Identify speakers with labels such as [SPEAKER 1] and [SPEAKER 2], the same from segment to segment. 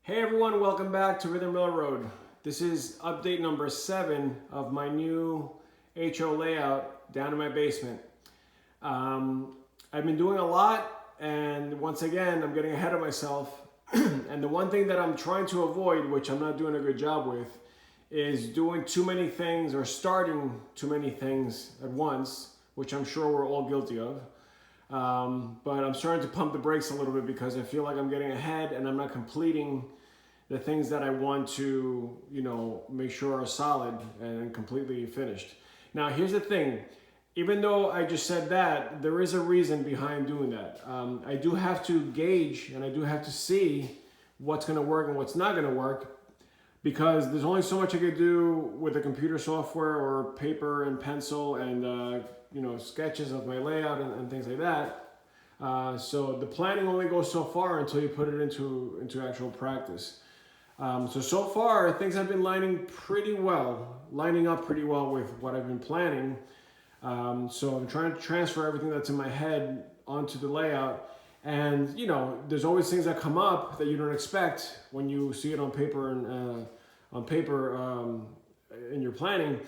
[SPEAKER 1] Hey everyone, welcome back to Rhythm Railroad. This is update number 7 of my new HO layout down in my basement. I've been doing a lot, and once again, I'm getting ahead of myself. And the one thing that I'm trying to avoid, which I'm not doing a good job with, is doing too many things or starting too many things at once, which I'm sure we're all guilty of. But I'm starting to pump the brakes a little bit because I feel like I'm getting ahead and I'm not completing the things that I want to, make sure are solid and completely finished. Now, here's the thing. Even though I just said that, there is a reason behind doing that. I do have to gauge and I do have to see what's going to work and what's not going to work, because there's only so much I could do with the computer software or paper and pencil and sketches of my layout and things like that. So the planning only goes so far until you put it into actual practice. So far things have been lining up pretty well with what I've been planning. So I'm trying to transfer everything that's in my head onto the layout. And there's always things that come up that you don't expect when you see it on paper and in your planning.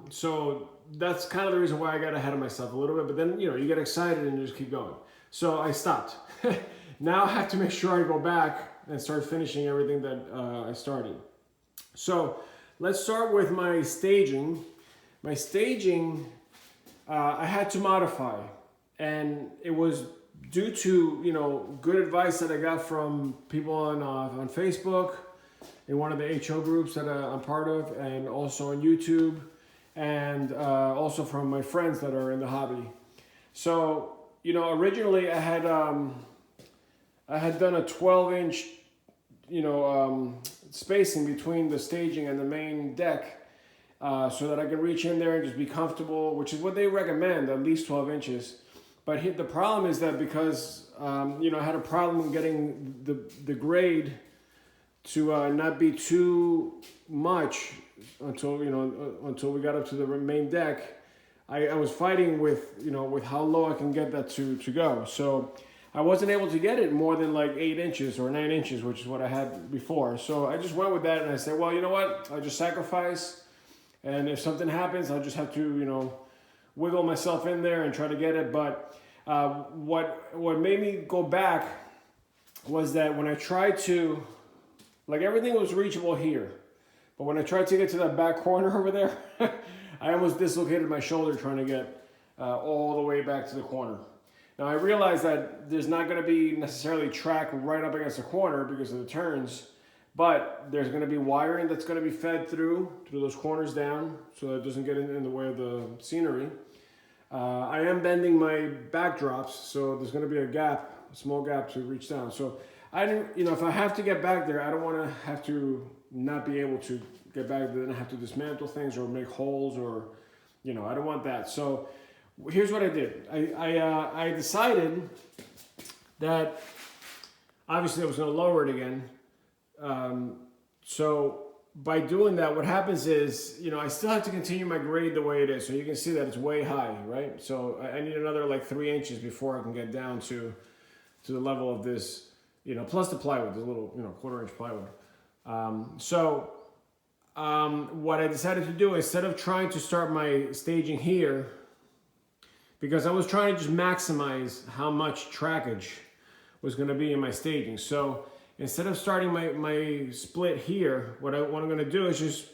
[SPEAKER 1] So that's kind of the reason why I got ahead of myself a little bit. But then you get excited and you just keep going. So I stopped. Now I have to make sure I go back and start finishing everything that I started. So let's start with my staging. My staging, I had to modify, and it was due to good advice that I got from people on Facebook, in one of the HO groups that I'm part of, and also on YouTube, and also from my friends that are in the hobby. So originally I had done a 12-inch spacing between the staging and the main deck, so that I can reach in there and just be comfortable, which is what they recommend, at least 12 inches. But the problem is that because I had a problem getting the grade to not be too much until we got up to the main deck. I was fighting with how low I can get that to go. So I wasn't able to get it more than like 8 inches or 9 inches, which is what I had before. So I just went with that, and I said, well, you know what? I'll just sacrifice, and if something happens, I'll just have to wiggle myself in there and try to get it. But what made me go back was that when I tried to, everything was reachable here, but when I tried to get to that back corner over there, I almost dislocated my shoulder trying to get all the way back to the corner. Now I realized that there's not going to be necessarily track right up against the corner because of the turns, but there's going to be wiring that's going to be fed through those corners down, so that it doesn't get in the way of the scenery. I am bending my backdrops, so there's going to be a small gap to reach down. So I didn't, if I have to get back there, I don't want to have to not be able to get back there and have to dismantle things or make holes or, I don't want that. So here's what I did. I decided that obviously I was going to lower it again. So by doing that, what happens is, I still have to continue my grade the way it is. So you can see that it's way high, right? So I need another 3 inches before I can get down to the level of this, plus the plywood, the little, 1/4-inch plywood. What I decided to do, instead of trying to start my staging here, because I was trying to just maximize how much trackage was going to be in my staging. So instead of starting my split here, what I'm going to do is just,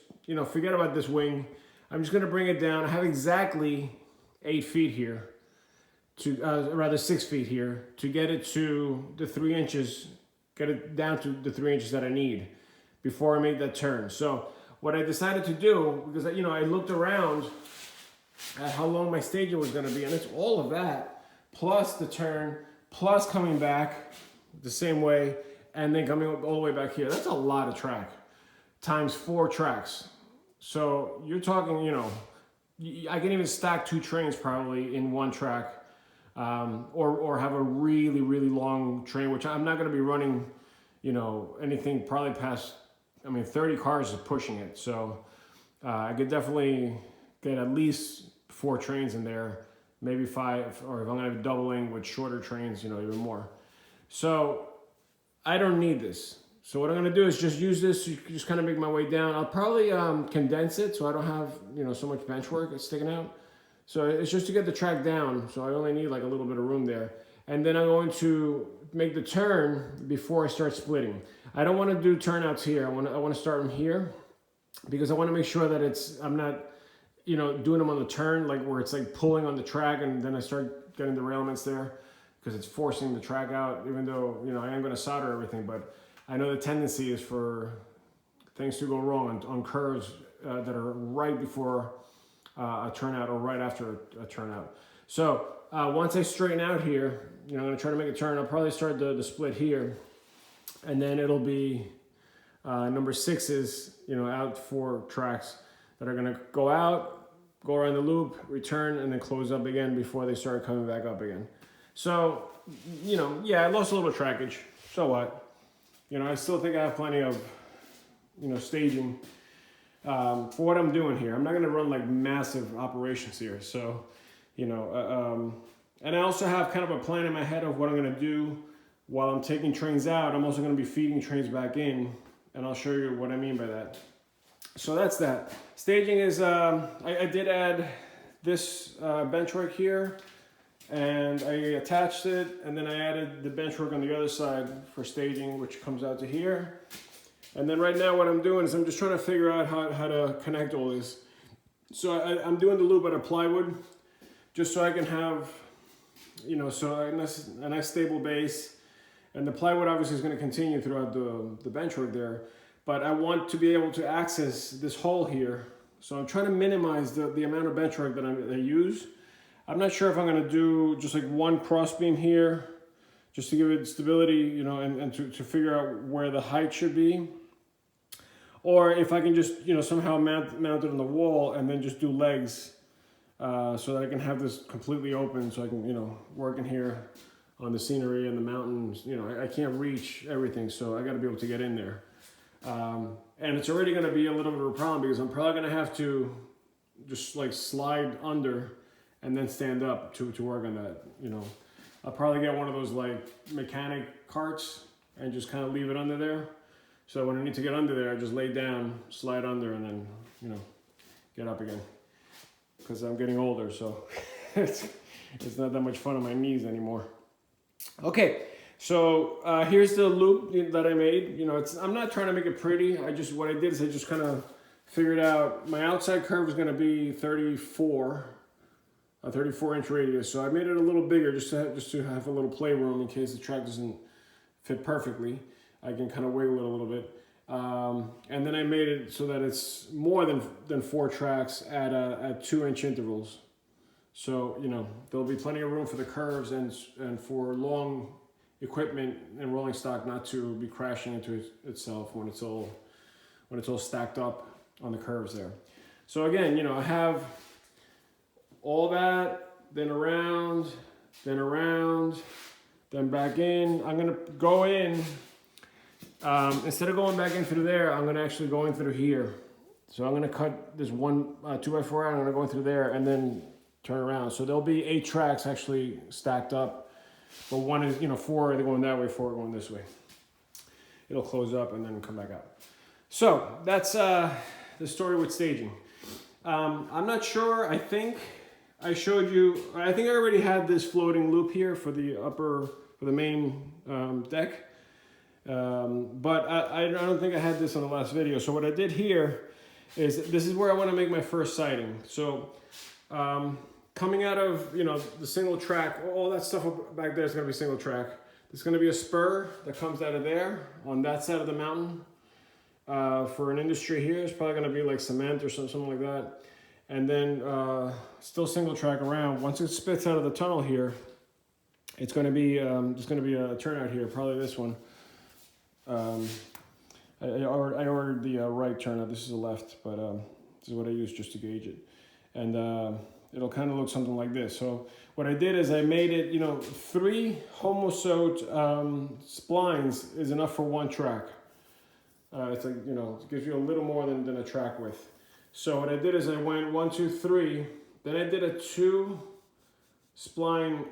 [SPEAKER 1] forget about this wing. I'm just going to bring it down. I have exactly 8 feet here, rather 6 feet here, to get it to the 3 inches, get it down to the 3 inches that I need before I make that turn. So what I decided to do, because I looked around at how long my staging was going to be, and it's all of that, plus the turn, plus coming back the same way, and then coming all the way back here. That's a lot of track, times 4 tracks. So you're talking, I can even stack 2 trains probably in one track, or have a really, really long train, which I'm not going to be running, anything probably past, 30 cars is pushing it. So I could definitely get at least 4 trains in there, maybe 5, or if I'm going to be doubling with shorter trains, even more. So I don't need this. So what I'm gonna do is just use this to just kind of make my way down. I'll probably condense it so I don't have, you know, so much bench work that's sticking out. So it's just to get the track down. So I only need like a little bit of room there. And then I'm going to make the turn before I start splitting. I don't want to do turnouts here. I want to start them here because I want to make sure that I'm not, you know, doing them on the turn, like where it's like pulling on the track and then I start getting derailments there because it's forcing the track out, even though, you know, I am going to solder everything, but I know the tendency is for things to go wrong on curves that are right before a turnout or right after a turnout. So once I straighten out here, you know, I'm going to try to make a turn. I'll probably start the split here, and then it'll be number 6s, you know, out 4 tracks that are going to go out, go around the loop, return, and then close up again before they start coming back up again. So, you know, yeah, I lost a little trackage. So what? You know, I still think I have plenty of, you know, staging for what I'm doing here. I'm not going to run like massive operations here. So, you know, and I also have kind of a plan in my head of what I'm going to do while I'm taking trains out. I'm also going to be feeding trains back in, and I'll show you what I mean by that. So that's that. Staging is, I did add this benchwork here, and I attached it, and then I added the benchwork on the other side for staging, which comes out to here. And then right now what I'm doing is I'm just trying to figure out how to connect all this. So I'm doing the loop out of plywood, just so I can have, you know, so a nice stable base. And the plywood obviously is going to continue throughout the benchwork there. But I want to be able to access this hole here. So I'm trying to minimize the amount of benchwork that I use. I'm not sure if I'm going to do just like one cross beam here, just to give it stability, you know, and to figure out where the height should be. Or if I can just, you know, somehow mount it on the wall and then just do legs so that I can have this completely open so I can, you know, work in here on the scenery and the mountains. You know, I can't reach everything, so I got to be able to get in there. And it's already going to be a little bit of a problem because I'm probably going to have to just like slide under and then stand up to work on that. You know, I'll probably get one of those like mechanic carts and just kind of leave it under there. So when I need to get under there, I just lay down, slide under, and then, you know, get up again. Because I'm getting older, so it's not that much fun on my knees anymore. Okay, so here's the loop that I made. You know, I'm not trying to make it pretty. What I did is I just kind of figured out my outside curve is going to be 34, a 34-inch radius. So I made it a little bigger just to have a little playroom in case the track doesn't fit perfectly. I can kind of wiggle it a little bit. And then I made it so that it's more than 4 tracks at 2-inch intervals. So, you know, there'll be plenty of room for the curves and for long equipment and rolling stock not to be crashing into itself when it's all stacked up on the curves there. So again, you know, I have all that, then around, then back in. I'm gonna go in. Instead of going back in through there, I'm going to actually go in through here. So I'm going to cut this one 2x4 out, I'm going to go in through there and then turn around. So there'll be 8 tracks actually stacked up. But one is, you know, 4 are going that way, 4 are going this way. It'll close up and then come back out. So that's the story with staging. I'm not sure. I think I showed you, I think I already had this floating loop here for the main deck. But I don't think I had this on the last video. So what I did here is, this is where I want to make my first siding. So coming out of, you know, the single track, all that stuff back there is going to be single track. There's going to be a spur that comes out of there on that side of the mountain. For an industry here, it's probably going to be like cement or something like that. And then still single track around. Once it spits out of the tunnel here, it's going to be there's going to be a turnout here, probably this one. I ordered the right turnout. This is a left, but this is what I use just to gauge it. And it'll kind of look something like this. So what I did is I made it, you know, 3 homo-sewed splines is enough for 1 track. It's like, you know, it gives you a little more than a track width. So what I did is I went 1, 2, 3. Then I did a 2 spline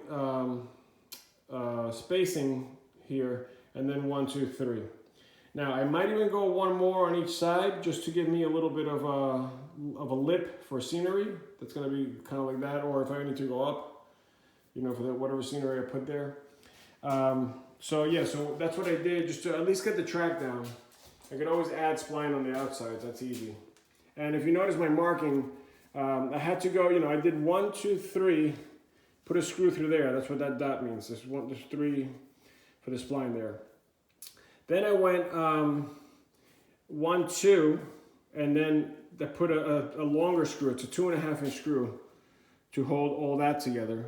[SPEAKER 1] spacing here, and then 1, 2, 3. Now I might even go one more on each side just to give me a little bit of a lip for scenery. That's gonna be kind of like that, or if I need to go up, you know, for whatever scenery I put there. So yeah, so that's what I did just to at least get the track down. I could always add spline on the outside, that's easy. And if you notice my marking, I had to go, you know, I did 1, 2, 3, put a screw through there. That's what that dot means. There's 3 for the spline there. Then I went 1, 2, and then I put a longer screw. It's a 2.5-inch screw to hold all that together.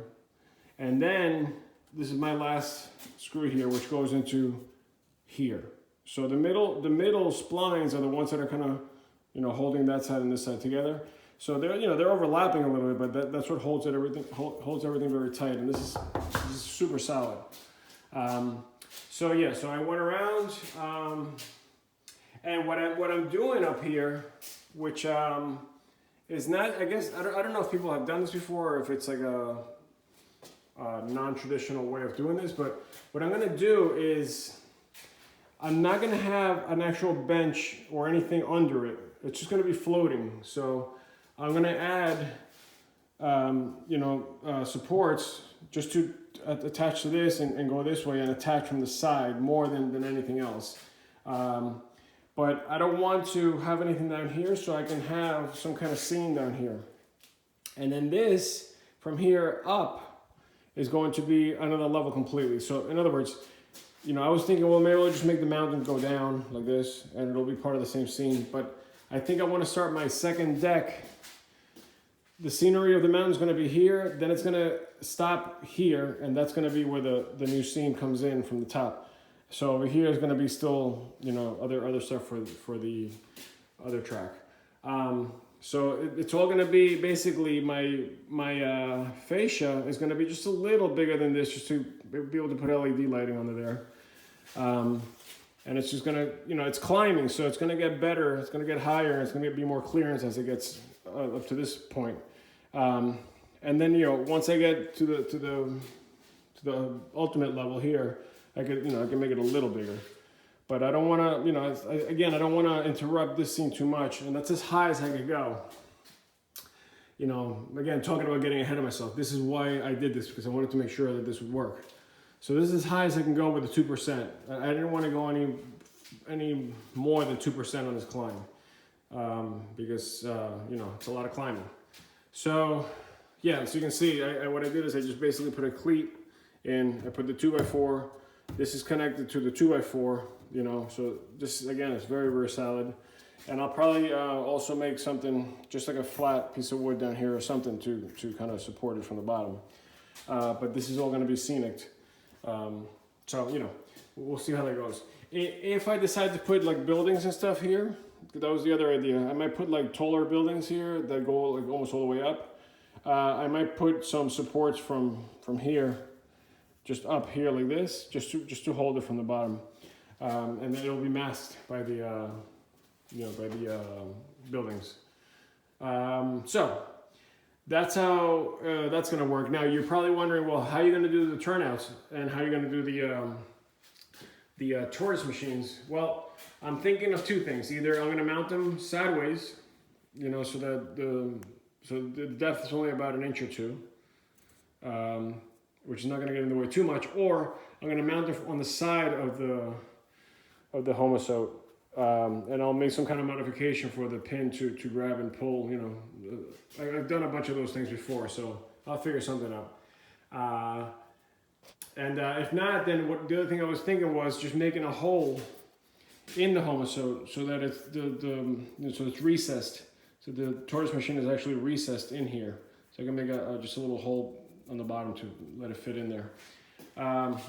[SPEAKER 1] And then this is my last screw here, which goes into here. So the middle splines are the ones that are kind of, you know, holding that side and this side together. So they're, you know, they're overlapping a little bit, but that's what holds everything very tight. And this is super solid. So yeah, so I went around, and what I'm doing up here, which is not, I guess, I don't know if people have done this before or if it's like a non-traditional way of doing this, but what I'm gonna do is I'm not gonna have an actual bench or anything under it. It's just gonna be floating. So I'm gonna add, supports just to attach to this and go this way and attach from the side more than anything else. But I don't want to have anything down here, so I can have some kind of seam down here. And then this, from here up, is going to be another level completely. So in other words, you know, I was thinking, well, maybe I'll just make the mountain go down like this and it'll be part of the same scene. But I think I want to start my second deck. The scenery of the mountain is going to be here, then it's going to stop here, and that's going to be where the new scene comes in from the top. So over here is going to be still, you know, other stuff for the other track. So it's all going to be basically my fascia is going to be just a little bigger than this, just to be able to put LED lighting under there. And it's just going to, you know, it's climbing, so it's going to get better, it's going to get higher, it's going to be more clearance as it gets up to this point. And then, you know, once I get to the ultimate level here, I can make it a little bigger. But I don't want to, you know, I don't want to interrupt this scene too much, and that's as high as I could go. You know, again, talking about getting ahead of myself. This is why I did this, because I wanted to make sure that this would work. So this is as high as I can go with the 2%. I didn't want to go any more than 2% on this climb, because you know, it's a lot of climbing. So yeah, so you can see what I did is I just basically put a cleat in. I put the 2x4. This is connected to the 2x4. You know, so this again is very, very solid. And I'll probably also make something just like a flat piece of wood down here or something to kind of support it from the bottom. But this is all going to be scenic. So, you know, we'll see how that goes. If I decide to put like buildings and stuff here, that was the other idea. I might put like taller buildings here that go like almost all the way up. I might put some supports from here, just up here like this, just to hold it from the bottom. And then it'll be masked by the buildings. So that's how that's going to work. Now you're probably wondering, well, how are you going to do the turnouts and how are you going to do the tourist machines? Well, I'm thinking of two things. Either I'm going to mount them sideways, you know, so that the depth is only about 1 inch or 2, which is not going to get in the way too much, or I'm going to mount it on the side of the homosote, and I'll make some kind of modification for the pin to grab and pull. You know, I've done a bunch of those things before, so I'll figure something out. And if not, then the other thing I was thinking was just making a hole in the homosote so that it's so it's recessed. So the tortoise machine is actually recessed in here. So I can make just a little hole on the bottom to let it fit in there.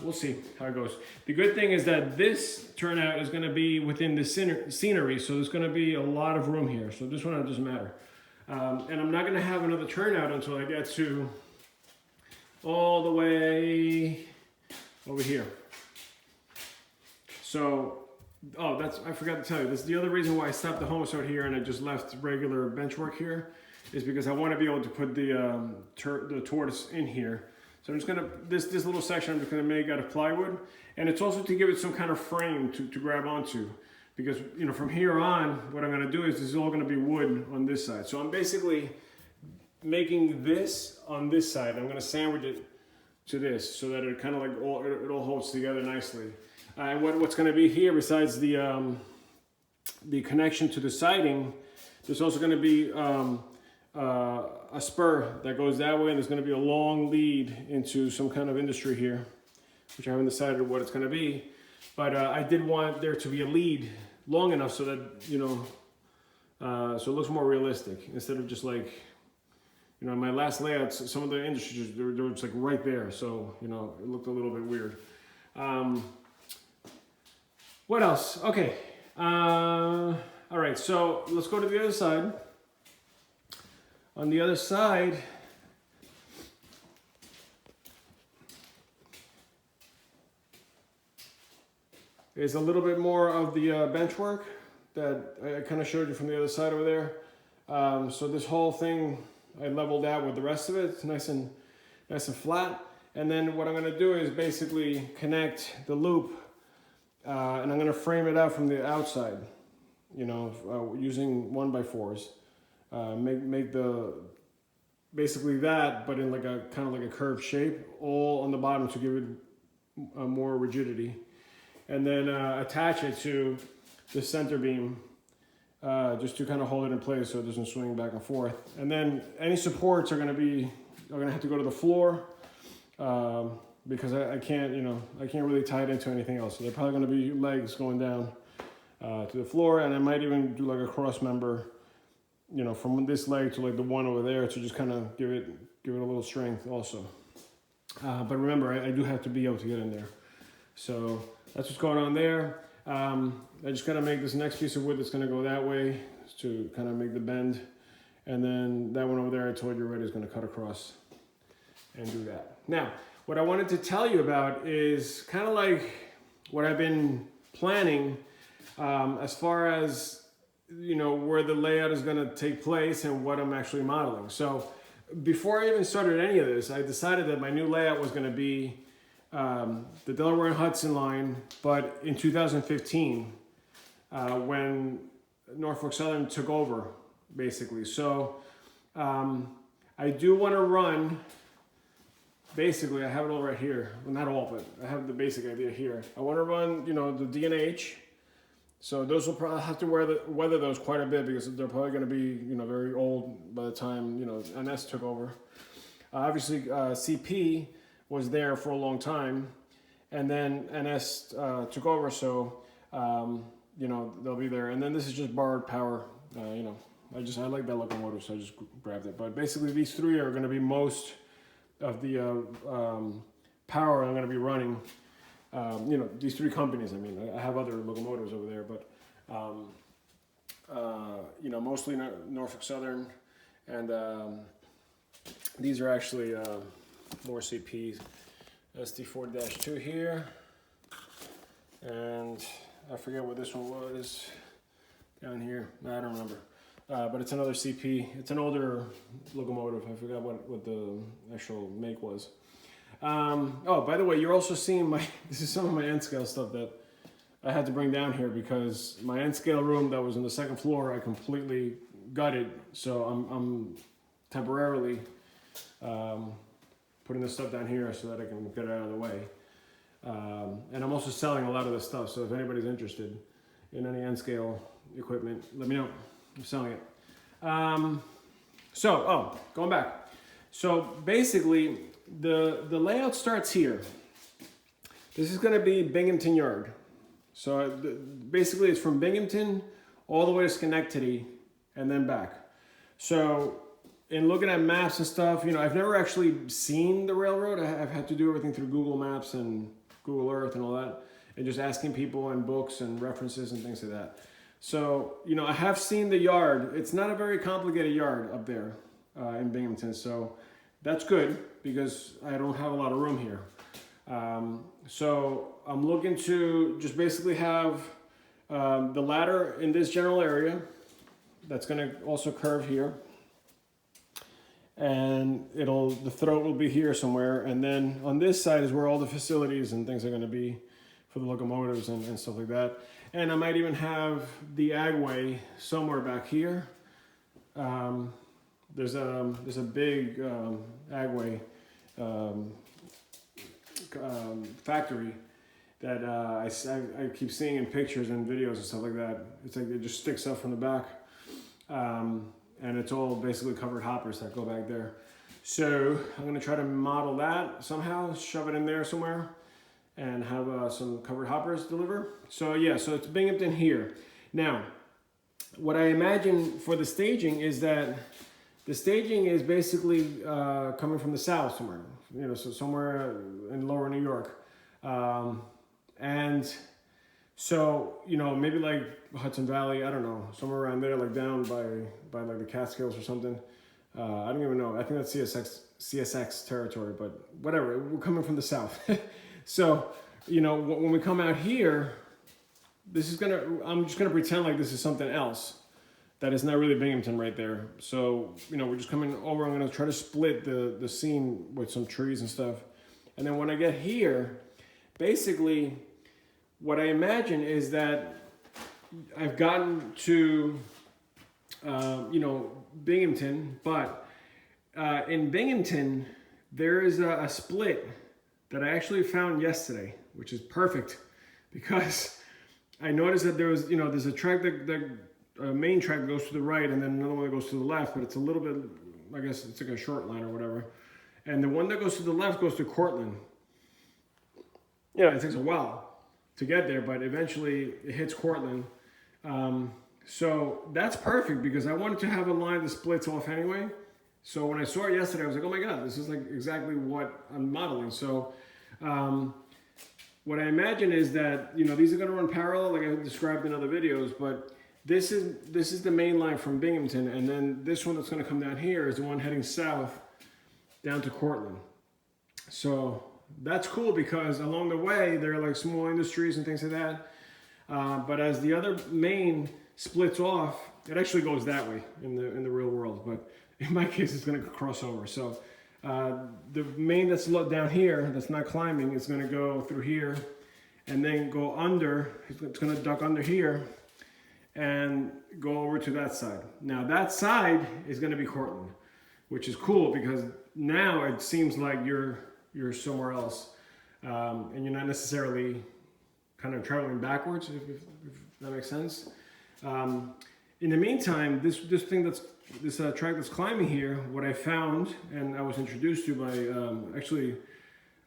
[SPEAKER 1] We'll see how it goes. The good thing is that this turnout is going to be within the scenery, so there's going to be a lot of room here. So this one doesn't matter. And I'm not going to have another turnout until I get to all the way over here. So, I forgot to tell you, this is the other reason why I stopped the homosote here and I just left regular bench work here, is because I want to be able to put the tortoise in here. So I'm just gonna, this little section I'm just gonna make out of plywood. And it's also to give it some kind of frame to grab onto. Because, you know, from here on, what I'm gonna do is this is all gonna be wood on this side. So I'm basically making this on this side. I'm gonna sandwich it to this so that it kind of like it all holds together nicely. And what's gonna be here besides the connection to the siding, there's also gonna be a spur that goes that way, and there's gonna be a long lead into some kind of industry here, which I haven't decided what it's gonna be. But I did want there to be a lead long enough so that, you know, so it looks more realistic instead of just like, you know, in my last layouts, some of the industries, they were just like right there. So, you know, it looked a little bit weird. What else? Okay. All right, so let's go to the other side. On the other side, is a little bit more of the bench work that I kind of showed you from the other side over there. So this whole thing I leveled out with the rest of it. It's nice and flat. And then what I'm gonna do is basically connect the loop and I'm gonna frame it out from the outside, you know, using 1x4s. Make the, basically that, but in like a kind of like a curved shape, all on the bottom to give it more rigidity. And then attach it to the center beam just to kind of hold it in place so it doesn't swing back and forth. And then any supports are gonna have to go to the floor because I can't, you know, I can't really tie it into anything else. So they're probably gonna be legs going down to the floor, and I might even do like a cross member, you know, from this leg to like the one over there to just kind of give it a little strength also. But remember, I do have to be able to get in there. So that's what's going on there. I just gotta make this next piece of wood that's gonna go that way to kind of make the bend. And then that one over there I told you already is gonna cut across and do that. Now, what I wanted to tell you about is kind of like what I've been planning as far as, you know, where the layout is gonna take place and what I'm actually modeling. So before I even started any of this, I decided that my new layout was gonna be the Delaware and Hudson line, but in 2015, when Norfolk Southern took over, basically. So I do want to run, basically, I have it all right here. Well, not all, but I have the basic idea here. I want to run, you know, the D&H. So those will probably have to weather those quite a bit because they're probably going to be, you know, very old by the time, you know, NS took over. Obviously, CP was there for a long time, and then NS took over, so you know, they'll be there. And then this is just borrowed power. You know, I like that locomotive, so I just grabbed it. But basically, these three are going to be most of the power I'm going to be running. You know, these three companies. I mean, I have other locomotives over there, but you know, mostly Norfolk Southern, and these are actually more CPs. SD4-2 here, and I forget what this one was down here. I don't remember, but it's another CP. It's an older locomotive. I forgot what the actual make was. Oh, by the way, you're also seeing this is some of my end scale stuff that I had to bring down here because my end scale room that was on the second floor I completely gutted. So I'm temporarily putting this stuff down here so that I can get it out of the way. And I'm also selling a lot of this stuff, so if anybody's interested in any end scale equipment, let me know. I'm selling it. Going back. So basically, the layout starts here. This is gonna be Binghamton Yard. So basically it's from Binghamton all the way to Schenectady and then back. So in looking at maps and stuff, you know, I've never actually seen the railroad. I've had to do everything through Google Maps and Google Earth and all that, and just asking people and books and references and things like that. So, you know, I have seen the yard. It's not a very complicated yard up there in Binghamton, so that's good because I don't have a lot of room here. So I'm looking to just basically have the ladder in this general area that's going to also curve here. and the throat will be here somewhere, and then on this side is where all the facilities and things are going to be for the locomotives and stuff like that. And I might even have the agway somewhere back here. There's a big agway factory that I keep seeing in pictures and videos and stuff like that. It's like it just sticks up from the back, and it's all basically covered hoppers that go back there. So I'm gonna try to model that somehow, shove it in there somewhere, and have some covered hoppers deliver. So yeah, so it's Binghamton here. Now, what I imagine for the staging is that the staging is basically coming from the south somewhere, you know, so somewhere in lower New York. And so, you know, maybe like Hudson Valley, I don't know, somewhere around there, like down by like the Catskills or something. I don't even know. I think that's CSX territory, but whatever, we're coming from the south. So, you know, when we come out here, I'm just gonna pretend like this is something else that is not really Binghamton right there. So, you know, we're just coming over. I'm gonna try to split the scene with some trees and stuff. And then when I get here, basically what I imagine is that I've gotten to, you know, Binghamton, but in Binghamton, there is a split that I actually found yesterday, which is perfect because I noticed that there was, you know, there's a track a main track that goes to the right and then another one that goes to the left, but it's a little bit, I guess it's like a short line or whatever. And the one that goes to the left goes to Courtland. You know, it takes a while to get there, but eventually it hits Courtland. So that's perfect because I wanted to have a line that splits off anyway. So when I saw it yesterday, I was like, oh my God, this is like exactly what I'm modeling. So what I imagine is that, you know, these are gonna run parallel like I described in other videos, but this is the main line from Binghamton, and then this one that's gonna come down here is the one heading south down to Courtland. So that's cool because along the way, there are like small industries and things like that. But as the other main splits off, it actually goes that way in the real world, but in my case, it's gonna cross over. So the main that's down here, that's not climbing, is gonna go through here and then go under, it's gonna duck under here and go over to that side. Now that side is gonna be Courtland, which is cool because now it seems like you're somewhere else, and you're not necessarily kind of traveling backwards, if that makes sense. In the meantime, this track that's climbing here, what I found and I was introduced to by actually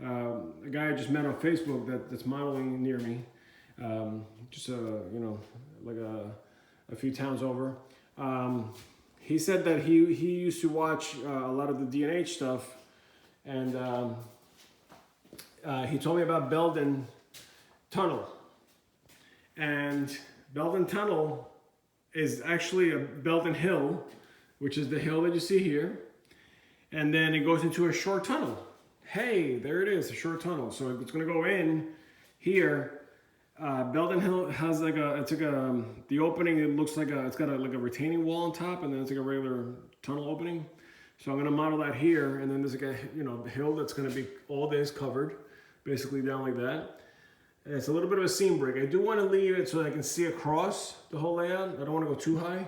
[SPEAKER 1] a guy I just met on Facebook that's modeling near me, just you know, like a few towns over. He said that he used to watch a lot of the D&H stuff, and he told me about Belden Tunnel. And Belden Tunnel is actually a Belden Hill, which is the hill that you see here. And then it goes into a short tunnel. Hey, there it is, a short tunnel. So it's gonna go in here. Belden Hill has like the opening, it looks like it's got like a retaining wall on top, and then it's like a regular tunnel opening. So I'm gonna model that here, and then there's like a, you know, hill that's gonna be all this covered, basically down like that. And it's a little bit of a seam break. I do want to leave it so that I can see across the whole layout. I don't want to go too high,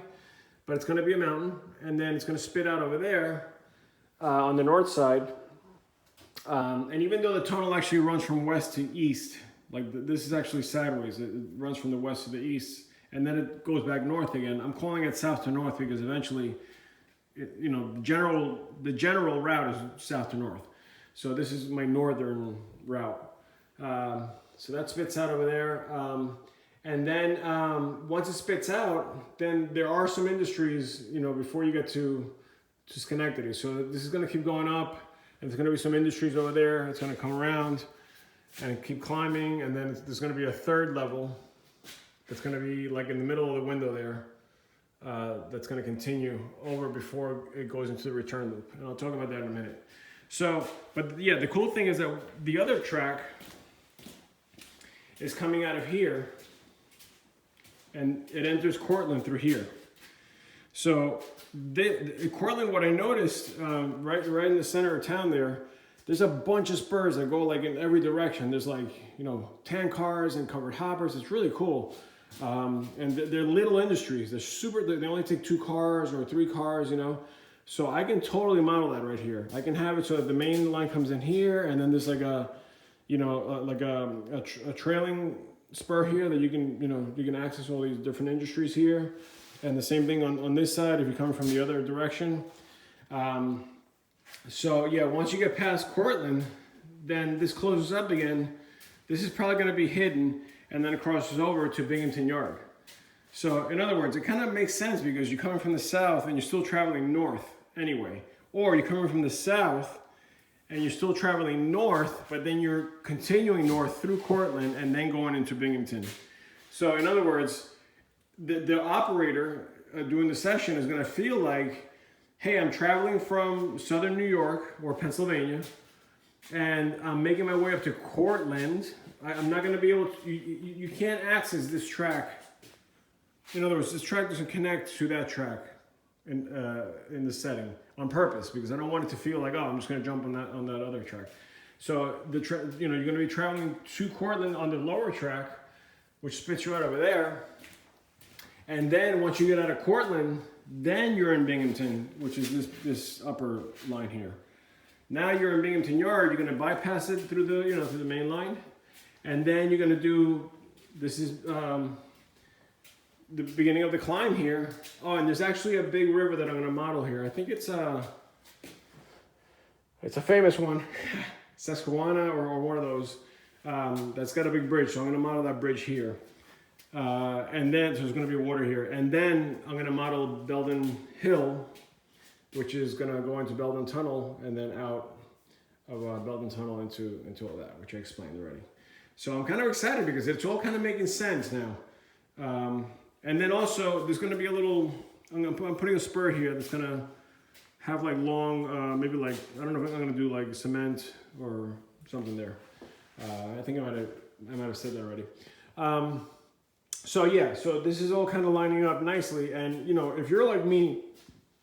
[SPEAKER 1] but it's going to be a mountain, and then it's going to spit out over there on the north side. And even though the tunnel actually runs from west to east, like this is actually sideways. It runs from the west to the east, and then it goes back north again. I'm calling it south to north because eventually, you know, the general route is south to north. So this is my northern route. So that spits out over there. And then once it spits out, then there are some industries, you know, before you get to Schenectady. So this is going to keep going up, and there's going to be some industries over there. It's going to come around and keep climbing, and then there's going to be a third level that's going to be like in the middle of the window there. That's going to continue over before it goes into the return loop. And I'll talk about that in a minute. So, but yeah, the cool thing is that the other track is coming out of here, and it enters Courtland through here. So Courtland, what I noticed, right in the center of town there's a bunch of spurs that go like in every direction. There's like, you know, tan cars and covered hoppers. It's really cool. And they're little industries. They only take 2 cars or 3 cars, you know. So I can totally model that right here. I can have it so that the main line comes in here, and then there's like a, you know, a trailing spur here that you can access all these different industries here. And the same thing on this side if you're coming from the other direction. So yeah, once you get past Courtland, then this closes up again. This is probably going to be hidden, and then it crosses over to Binghamton Yard. So in other words, it kind of makes sense because you're coming from the south and you're still traveling north anyway. Or you're coming from the south and you're still traveling north, but then you're continuing north through Courtland and then going into Binghamton. So in other words, the operator doing the session is going to feel like, hey, I'm traveling from southern New York or Pennsylvania, and I'm making my way up to Courtland. I'm not going to be able to, you can't access this track. In other words, this track doesn't connect to that track in the setting on purpose, because I don't want it to feel like, oh, I'm just going to jump on that other track. So you're going to be traveling to Courtland on the lower track, which spits you out over there. And then once you get out of Courtland, then you're in Binghamton, which is this upper line here. Now you're in Binghamton Yard. You're going to bypass it through the main line, and then you're going to do. This is the beginning of the climb here. Oh, and there's actually a big river that I'm going to model here. I think it's a famous one, Susquehanna or one of those. That's got a big bridge, so I'm going to model that bridge here. And then, so there's going to be water here. And then I'm going to model Belden Hill, which is going to go into Belden Tunnel and then out of Belden Tunnel into all that, which I explained already. So I'm kind of excited because it's all kind of making sense now. And then also there's going to be a little, I'm putting a spur here that's going to have like long, maybe like, I don't know if I'm going to do like cement or something there. I think I might have said that already. So yeah, so this is all kind of lining up nicely. And you know, if you're like me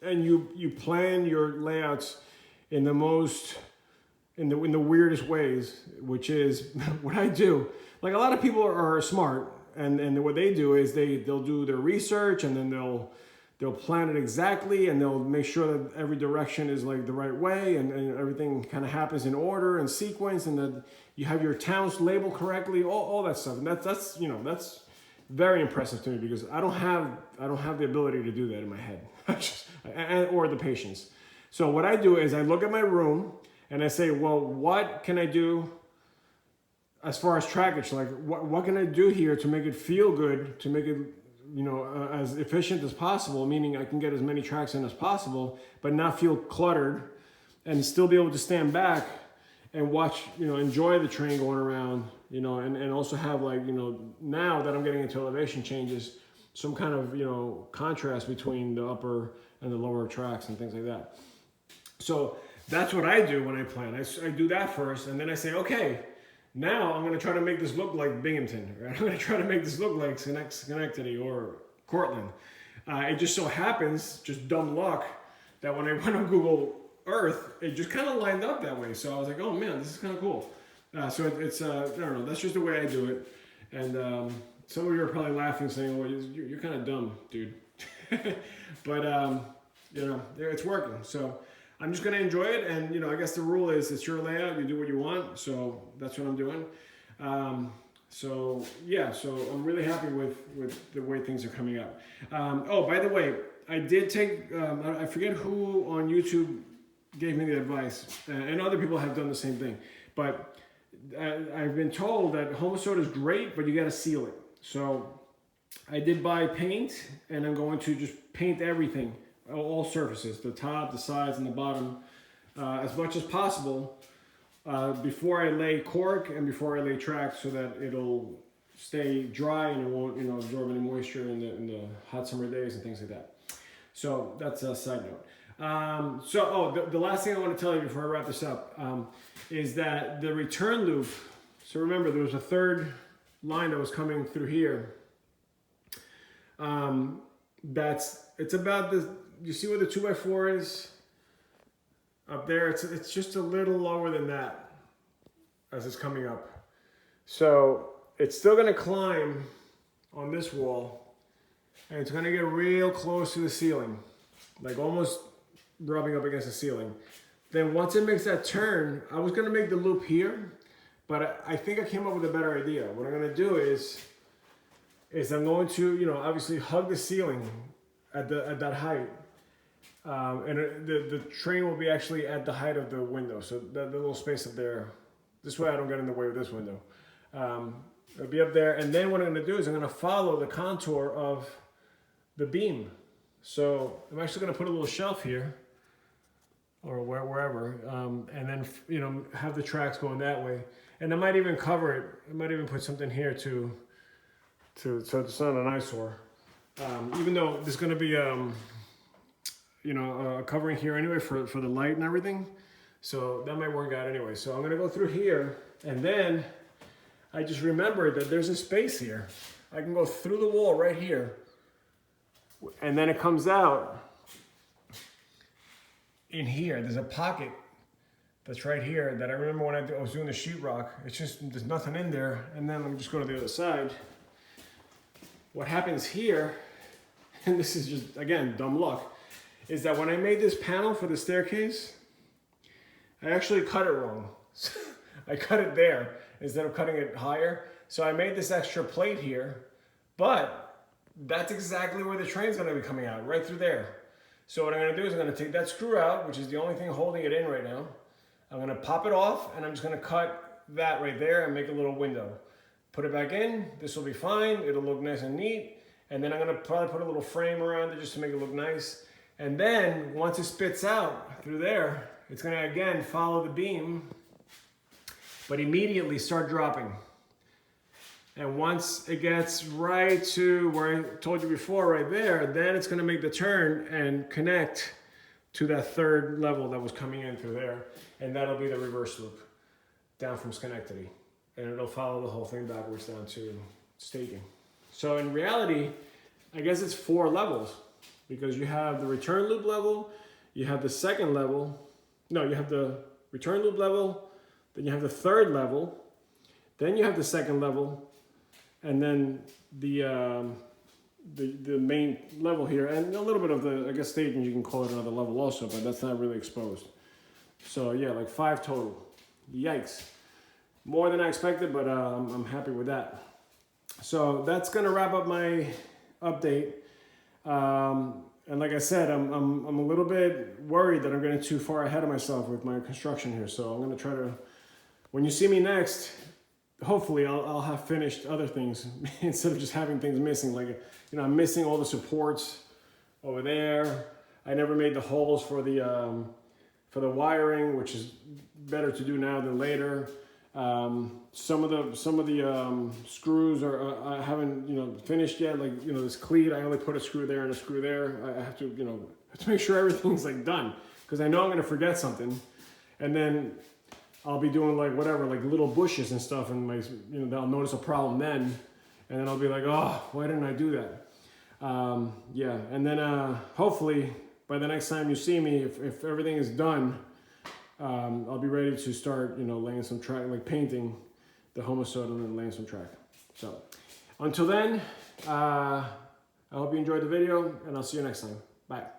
[SPEAKER 1] and you plan your layouts in the weirdest ways, which is what I do. Like a lot of people are smart, and what they do is they'll do their research, and then they'll plan it exactly, and they'll make sure that every direction is like the right way, and everything kind of happens in order and sequence, and that you have your towns labeled correctly, all that stuff. And that's very impressive to me, because I don't have the ability to do that in my head, or the patience. So what I do is I look at my room and I say, well, what can I do as far as trackage? Like what can I do here to make it feel good, to make it as efficient as possible, meaning I can get as many tracks in as possible, but not feel cluttered, and still be able to stand back and watch, enjoy the train going around, and also have like, now that I'm getting into elevation changes, some kind of, contrast between the upper and the lower tracks and things like that. So that's what I do when I plan. I do that first, and then I say, okay, now I'm going to try to make this look like Binghamton, right? I'm going to try to make this look like Schenectady or Courtland. It just so happens, just dumb luck, that when I went on Google Earth, it just kind of lined up that way. So I was like, oh man, this is kind of cool. So it's I don't know, that's just the way I do it. And some of you are probably laughing, saying, well, you're kind of dumb, dude. But, it's working. So I'm just going to enjoy it. And, I guess the rule is it's your layout. You do what you want. So that's what I'm doing. So I'm really happy with the way things are coming up. Oh, by the way, I did take, I forget who on YouTube gave me the advice, and other people have done the same thing. But I've been told that home soda is great, but you got to seal it. So I did buy paint, and I'm going to just paint everything, all surfaces, the top, the sides, and the bottom, as much as possible before I lay cork and before I lay track, so that it'll stay dry and it won't, absorb any moisture in the hot summer days and things like that. So that's a side note. The last thing I want to tell you before I wrap this up is that the return loop. So remember, there was a third line that was coming through here. it's about the, you see where the 2x4 is? Up there, it's just a little lower than that as it's coming up. So it's still gonna climb on this wall, and it's gonna get real close to the ceiling, like almost rubbing up against the ceiling. Then once it makes that turn, I was gonna make the loop here, but I think I came up with a better idea. What I'm gonna do is I'm going to, you know, obviously hug the ceiling at that height. And the train will be actually at the height of the window. So the little space up there, this way I don't get in the way of this window. It'll be up there. And then what I'm gonna do is I'm gonna follow the contour of the beam. So I'm actually gonna put a little shelf here, or wherever, and then, you know, have the tracks going that way. And I might even cover it. I might even put something here so it's not an eyesore. Even though there's gonna be, you know, covering here anyway for the light and everything. So that might work out anyway. So I'm gonna go through here, and then I just remembered that there's a space here. I can go through the wall right here, and then it comes out in here. There's a pocket that's right here that I remember when I was doing the sheetrock. It's just, there's nothing in there. And then let me just go to the other side. What happens here, and this is just, again, dumb luck, is that when I made this panel for the staircase, I actually cut it wrong. I cut it there instead of cutting it higher. So I made this extra plate here, but that's exactly where the train's gonna be coming out, right through there. So what I'm gonna do is I'm gonna take that screw out, which is the only thing holding it in right now. I'm gonna pop it off, and I'm just gonna cut that right there and make a little window. Put it back in, this will be fine, it'll look nice and neat. And then I'm gonna probably put a little frame around it just to make it look nice. And then once it spits out through there, it's gonna again follow the beam, but immediately start dropping. And once it gets right to where I told you before, right there, then it's gonna make the turn and connect to that third level that was coming in through there. And that'll be the reverse loop down from Schenectady. And it'll follow the whole thing backwards down to staging. So in reality, I guess it's 4 levels, because you have the return loop level, you have the second level, no, you have the return loop level, then you have the third level, then you have the second level, and then the main level here, and a little bit of the, I guess, staging, you can call it another level also, but that's not really exposed. So yeah, like 5 total. Yikes. More than I expected, but I'm happy with that. So that's gonna wrap up my update. And like I said, I'm a little bit worried that I'm getting too far ahead of myself with my construction here. So I'm gonna try to, when you see me next, hopefully I'll have finished other things instead of just having things missing. Like, you know, I'm missing all the supports over there. I never made the holes for the wiring, which is better to do now than later. Some of the screws are I haven't, you know, finished yet. Like, you know, this cleat, I only put a screw there and a screw there. I have to, you know, make sure everything's like done, because I know I'm gonna forget something, and then I'll be doing like whatever, like little bushes and stuff, and my, you know, I'll notice a problem then, and then I'll be like, oh, why didn't I do that? Yeah, and then hopefully by the next time you see me, if everything is done, I'll be ready to start, you know, laying some track, like painting the homosode and then laying some track. So until then, I hope you enjoyed the video, and I'll see you next time. Bye.